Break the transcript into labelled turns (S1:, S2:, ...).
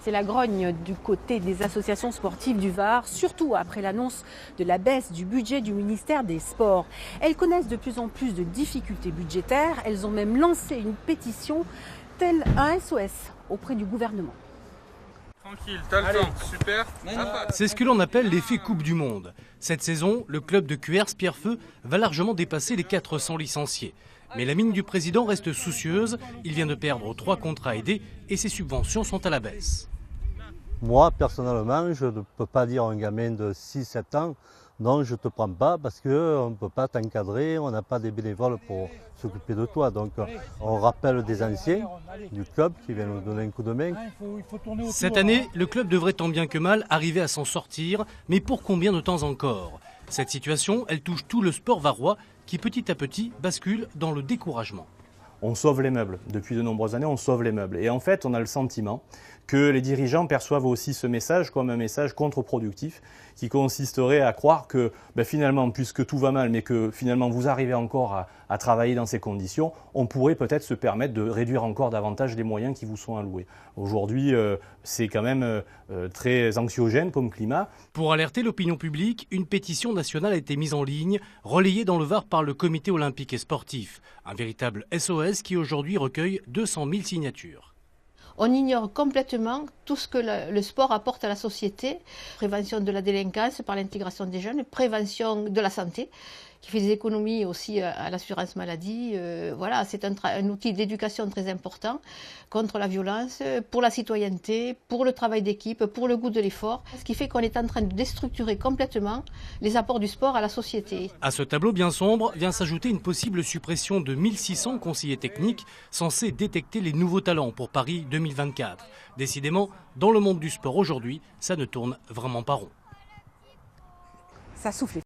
S1: C'est la grogne du côté des associations sportives du Var, surtout après l'annonce de la baisse du budget du ministère des Sports. Elles connaissent de plus en plus de difficultés budgétaires. Elles ont même lancé une pétition, tel un SOS auprès du gouvernement.
S2: Tranquille, t'as le temps, super.
S3: C'est ce que l'on appelle l'effet Coupe du Monde. Cette saison, le club de Cuers Pierrefeu va largement dépasser les 400 licenciés. Mais la mine du président reste soucieuse. Il vient de perdre 3 contrats aidés et ses subventions sont à la baisse.
S4: Moi, personnellement, je ne peux pas dire à un gamin de 6-7 ans, non, je ne te prends pas parce qu'on ne peut pas t'encadrer, on n'a pas des bénévoles pour s'occuper de toi. Donc on rappelle des anciens du club qui viennent nous donner un coup de main.
S3: Cette année, le club devrait tant bien que mal arriver à s'en sortir, mais pour combien de temps encore? Cette situation, elle touche tout le sport varois qui petit à petit bascule dans le découragement.
S5: On sauve les meubles. Depuis de nombreuses années, on sauve les meubles. Et en fait, on a le sentiment que les dirigeants perçoivent aussi ce message comme un message contre-productif qui consisterait à croire que finalement, puisque tout va mal, mais que finalement vous arrivez encore à travailler dans ces conditions, on pourrait peut-être se permettre de réduire encore davantage les moyens qui vous sont alloués. Aujourd'hui, c'est quand même très anxiogène comme climat.
S3: Pour alerter l'opinion publique, une pétition nationale a été mise en ligne, relayée dans le Var par le Comité olympique et sportif. Un véritable SOS qui aujourd'hui recueille 200 000 signatures.
S6: On ignore complètement tout ce que le sport apporte à la société. Prévention de la délinquance par l'intégration des jeunes, prévention de la santé, qui fait des économies aussi à l'assurance maladie. Voilà, c'est un outil d'éducation très important contre la violence, pour la citoyenneté, pour le travail d'équipe, pour le goût de l'effort. Ce qui fait qu'on est en train de déstructurer complètement les apports du sport à la société.
S3: À ce tableau bien sombre vient s'ajouter une possible suppression de 1600 conseillers techniques censés détecter les nouveaux talents pour Paris 2024. Décidément, dans le monde du sport aujourd'hui, ça ne tourne vraiment pas rond.
S1: Ça souffle.